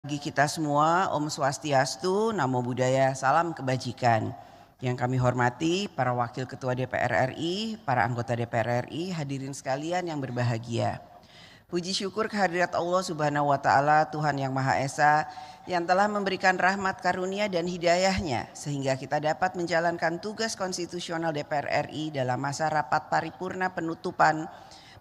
Bagi kita semua, Om Swastiastu, Namo Buddhaya, salam kebajikan. Yang kami hormati para Wakil Ketua DPR RI, para anggota DPR RI, hadirin sekalian yang berbahagia. Puji syukur kehadirat Allah Subhanahu wa Ta'ala, Tuhan Yang Maha Esa, yang telah memberikan rahmat karunia dan hidayahnya sehingga kita dapat menjalankan tugas konstitusional DPR RI dalam masa rapat paripurna penutupan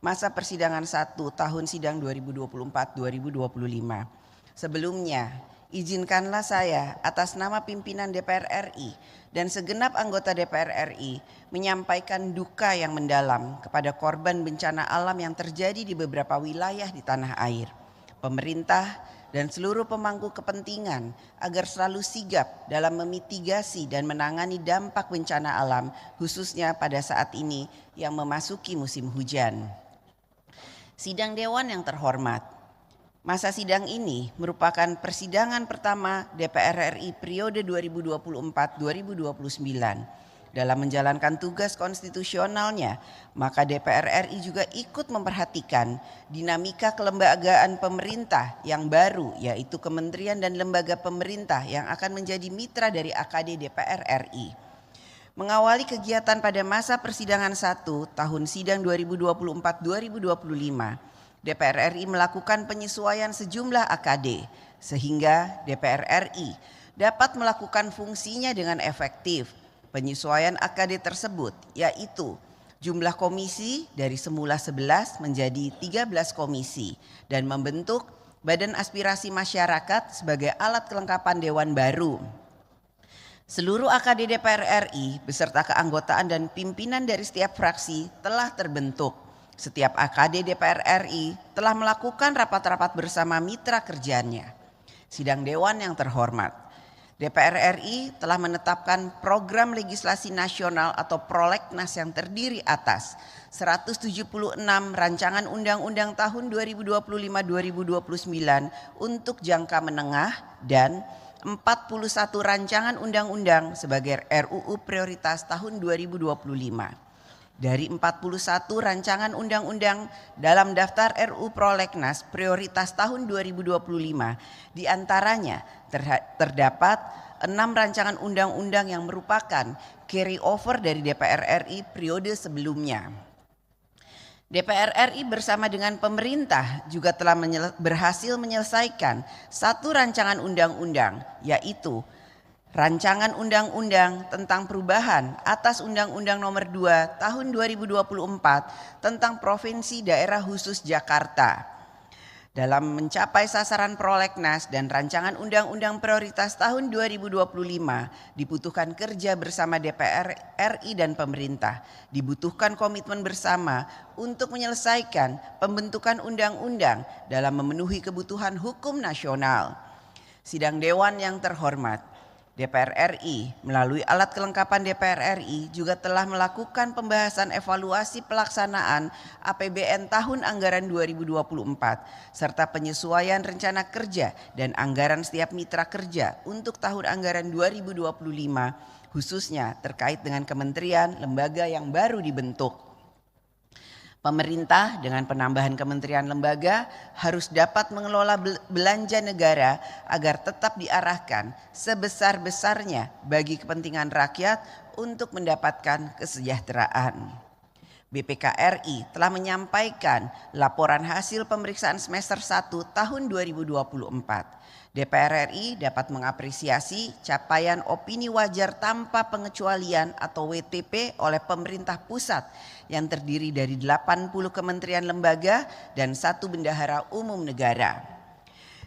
masa persidangan 1 tahun sidang 2024-2025. Sebelumnya, izinkanlah saya atas nama pimpinan DPR RI dan segenap anggota DPR RI menyampaikan duka yang mendalam kepada korban bencana alam yang terjadi di beberapa wilayah di tanah air. Pemerintah dan seluruh pemangku kepentingan agar selalu sigap dalam memitigasi dan menangani dampak bencana alam, khususnya pada saat ini yang memasuki musim hujan. Sidang Dewan yang terhormat, masa sidang ini merupakan persidangan pertama DPR RI periode 2024-2029. Dalam menjalankan tugas konstitusionalnya, maka DPR RI juga ikut memperhatikan dinamika kelembagaan pemerintah yang baru, yaitu kementerian dan lembaga pemerintah yang akan menjadi mitra dari AKD DPR RI. Mengawali kegiatan pada masa persidangan 1 tahun sidang 2024-2025, DPR RI melakukan penyesuaian sejumlah AKD sehingga DPR RI dapat melakukan fungsinya dengan efektif. Penyesuaian AKD tersebut yaitu jumlah komisi dari semula 11 menjadi 13 komisi dan membentuk Badan Aspirasi Masyarakat sebagai alat kelengkapan dewan baru. Seluruh AKD DPR RI beserta keanggotaan dan pimpinan dari setiap fraksi telah terbentuk. Setiap AKD DPR RI telah melakukan rapat-rapat bersama mitra kerjanya. Sidang Dewan yang terhormat, DPR RI telah menetapkan program legislasi nasional atau prolegnas yang terdiri atas 176 rancangan undang-undang tahun 2025-2029 untuk jangka menengah dan 41 rancangan undang-undang sebagai RUU prioritas tahun 2025. Dari 41 rancangan undang-undang dalam daftar RUU Prolegnas prioritas tahun 2025, diantaranya terdapat 6 rancangan undang-undang yang merupakan carry over dari DPR RI periode sebelumnya. DPR RI bersama dengan pemerintah juga telah berhasil menyelesaikan 1 rancangan undang-undang, yaitu Rancangan Undang-Undang tentang perubahan atas Undang-Undang Nomor 2 Tahun 2024 tentang Provinsi Daerah Khusus Jakarta. Dalam mencapai sasaran prolegnas dan rancangan Undang-Undang prioritas tahun 2025 dibutuhkan kerja bersama DPR RI dan pemerintah. Dibutuhkan komitmen bersama untuk menyelesaikan pembentukan undang-undang dalam memenuhi kebutuhan hukum nasional. Sidang Dewan yang terhormat, DPR RI melalui alat kelengkapan DPR RI juga telah melakukan pembahasan evaluasi pelaksanaan APBN tahun anggaran 2024 serta penyesuaian rencana kerja dan anggaran setiap mitra kerja untuk tahun anggaran 2025 khususnya terkait dengan kementerian lembaga yang baru dibentuk. Pemerintah dengan penambahan kementerian lembaga harus dapat mengelola belanja negara agar tetap diarahkan sebesar-besarnya bagi kepentingan rakyat untuk mendapatkan kesejahteraan. BPK RI telah menyampaikan laporan hasil pemeriksaan semester 1 tahun 2024. DPR RI dapat mengapresiasi capaian opini wajar tanpa pengecualian atau WTP oleh pemerintah pusat yang terdiri dari 80 kementerian lembaga dan 1 bendahara umum negara.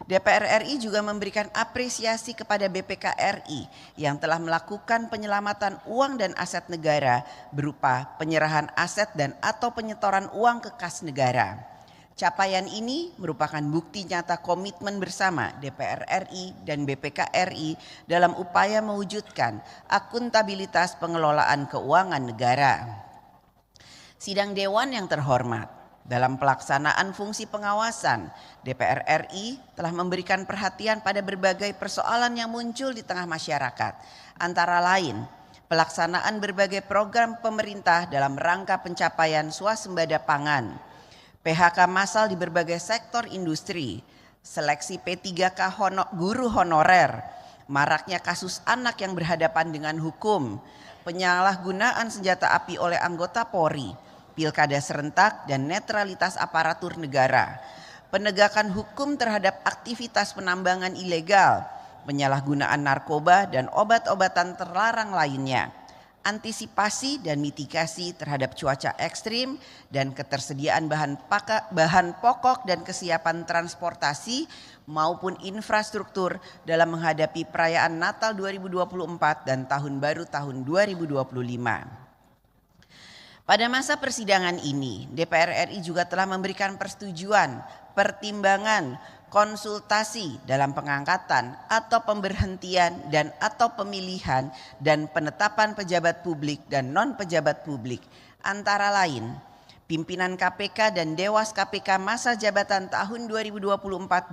DPR RI juga memberikan apresiasi kepada BPK RI yang telah melakukan penyelamatan uang dan aset negara berupa penyerahan aset dan atau penyetoran uang ke kas negara. Capaian ini merupakan bukti nyata komitmen bersama DPR RI dan BPK RI dalam upaya mewujudkan akuntabilitas pengelolaan keuangan negara. Sidang Dewan yang terhormat, dalam pelaksanaan fungsi pengawasan, DPR RI telah memberikan perhatian pada berbagai persoalan yang muncul di tengah masyarakat, antara lain pelaksanaan berbagai program pemerintah dalam rangka pencapaian swasembada pangan, PHK massal di berbagai sektor industri, seleksi P3K guru honorer, maraknya kasus anak yang berhadapan dengan hukum, penyalahgunaan senjata api oleh anggota Polri, pilkada serentak dan netralitas aparatur negara, penegakan hukum terhadap aktivitas penambangan ilegal, penyalahgunaan narkoba dan obat-obatan terlarang lainnya, antisipasi dan mitigasi terhadap cuaca ekstrim dan ketersediaan bahan pokok dan kesiapan transportasi maupun infrastruktur dalam menghadapi perayaan Natal 2024 dan Tahun Baru tahun 2025. Pada masa persidangan ini, DPR RI juga telah memberikan persetujuan, pertimbangan, konsultasi dalam pengangkatan atau pemberhentian dan atau pemilihan dan penetapan pejabat publik dan non-pejabat publik, antara lain pimpinan KPK dan Dewas KPK masa jabatan tahun 2024-2029,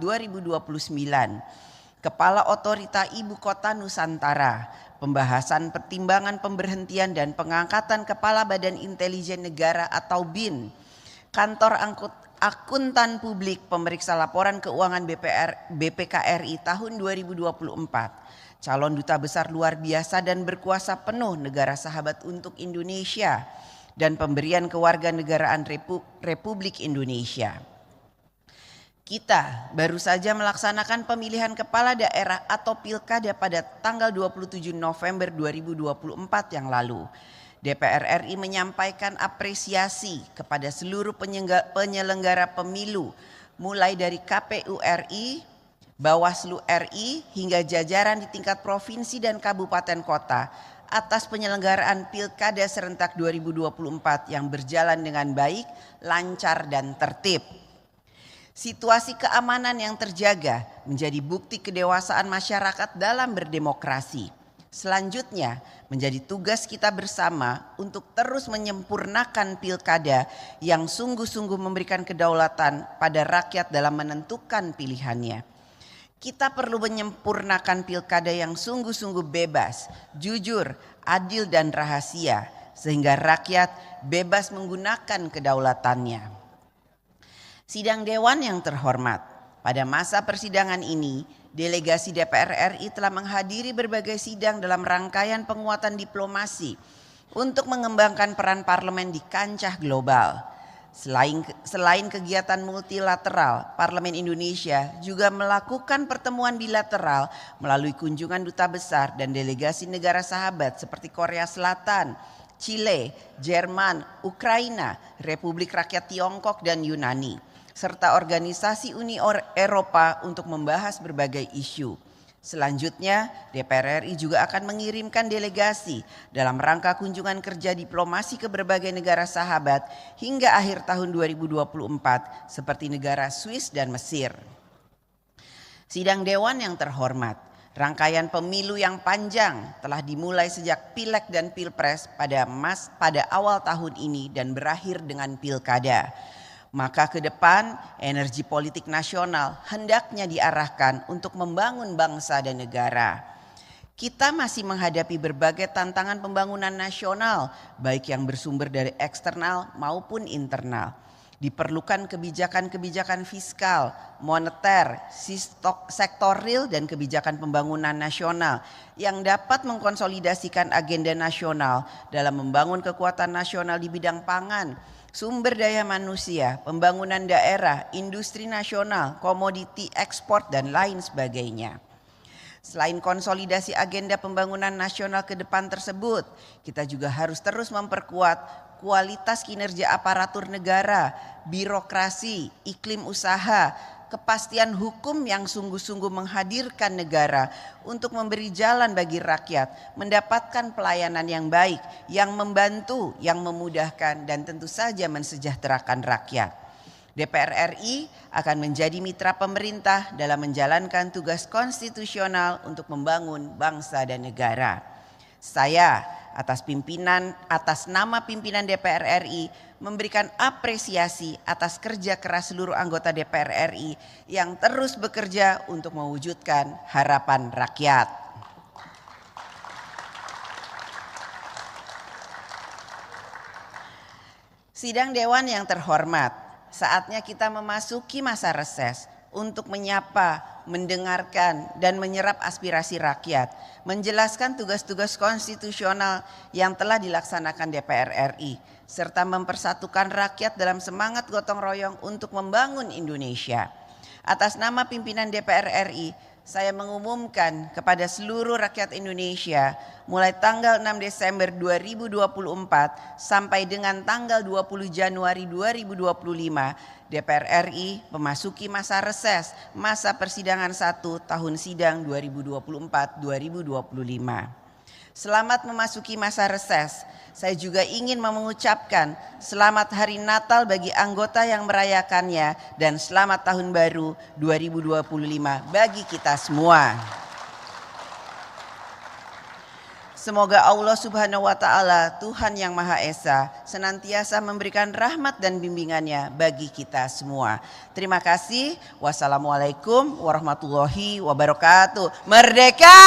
Kepala Otorita Ibu Kota Nusantara, pembahasan pertimbangan pemberhentian dan pengangkatan Kepala Badan Intelijen Negara atau BIN, Kantor Akuntan Publik Pemeriksa Laporan Keuangan BPKRI tahun 2024, calon duta besar luar biasa dan berkuasa penuh negara sahabat untuk Indonesia, dan pemberian kewarganegaraan Republik Indonesia. Kita baru saja melaksanakan pemilihan kepala daerah atau pilkada pada tanggal 27 November 2024 yang lalu. DPR RI menyampaikan apresiasi kepada seluruh penyelenggara pemilu, mulai dari KPU RI, Bawaslu RI, hingga jajaran di tingkat provinsi dan kabupaten kota atas penyelenggaraan Pilkada Serentak 2024 yang berjalan dengan baik, lancar dan tertib. Situasi keamanan yang terjaga menjadi bukti kedewasaan masyarakat dalam berdemokrasi. Selanjutnya menjadi tugas kita bersama untuk terus menyempurnakan pilkada yang sungguh-sungguh memberikan kedaulatan pada rakyat dalam menentukan pilihannya. Kita perlu menyempurnakan pilkada yang sungguh-sungguh bebas, jujur, adil dan rahasia sehingga rakyat bebas menggunakan kedaulatannya. Sidang Dewan yang terhormat, pada masa persidangan ini, delegasi DPR RI telah menghadiri berbagai sidang dalam rangkaian penguatan diplomasi untuk mengembangkan peran parlemen di kancah global. Selain kegiatan multilateral, Parlemen Indonesia juga melakukan pertemuan bilateral melalui kunjungan duta besar dan delegasi negara sahabat seperti Korea Selatan, Chile, Jerman, Ukraina, Republik Rakyat Tiongkok dan Yunani, serta organisasi Uni Eropa untuk membahas berbagai isu. Selanjutnya, DPR RI juga akan mengirimkan delegasi dalam rangka kunjungan kerja diplomasi ke berbagai negara sahabat hingga akhir tahun 2024 seperti negara Swiss dan Mesir. Sidang Dewan yang terhormat, rangkaian pemilu yang panjang telah dimulai sejak Pileg dan Pilpres pada awal tahun ini dan berakhir dengan Pilkada. Maka ke depan energi politik nasional hendaknya diarahkan untuk membangun bangsa dan negara. Kita masih menghadapi berbagai tantangan pembangunan nasional, baik yang bersumber dari eksternal maupun internal. Diperlukan kebijakan-kebijakan fiskal, moneter, sektor real dan kebijakan pembangunan nasional yang dapat mengkonsolidasikan agenda nasional dalam membangun kekuatan nasional di bidang pangan, sumber daya manusia, pembangunan daerah, industri nasional, komoditi ekspor dan lain sebagainya. Selain konsolidasi agenda pembangunan nasional ke depan tersebut, kita juga harus terus memperkuat kualitas kinerja aparatur negara, birokrasi, iklim usaha, kepastian hukum yang sungguh-sungguh menghadirkan negara untuk memberi jalan bagi rakyat, mendapatkan pelayanan yang baik, yang membantu, yang memudahkan dan tentu saja mensejahterakan rakyat. DPR RI akan menjadi mitra pemerintah dalam menjalankan tugas konstitusional untuk membangun bangsa dan negara. Saya atas nama pimpinan DPR RI memberikan apresiasi atas kerja keras seluruh anggota DPR RI yang terus bekerja untuk mewujudkan harapan rakyat. Sidang Dewan yang terhormat, saatnya kita memasuki masa reses. untuk menyapa, mendengarkan, dan menyerap aspirasi rakyat, menjelaskan tugas-tugas konstitusional yang telah dilaksanakan DPR RI, serta mempersatukan rakyat dalam semangat gotong royong untuk membangun Indonesia. Atas nama pimpinan DPR RI, saya mengumumkan kepada seluruh rakyat Indonesia mulai tanggal 6 Desember 2024 sampai dengan tanggal 20 Januari 2025, DPR RI memasuki masa reses masa persidangan 1 tahun sidang 2024-2025. Selamat memasuki masa reses. Saya juga ingin mengucapkan selamat Hari Natal bagi anggota yang merayakannya dan selamat Tahun Baru 2025 bagi kita semua. Semoga Allah Subhanahu wa Ta'ala, Tuhan yang Maha Esa, senantiasa memberikan rahmat dan bimbingannya bagi kita semua. Terima kasih. Wassalamualaikum warahmatullahi wabarakatuh. Merdeka!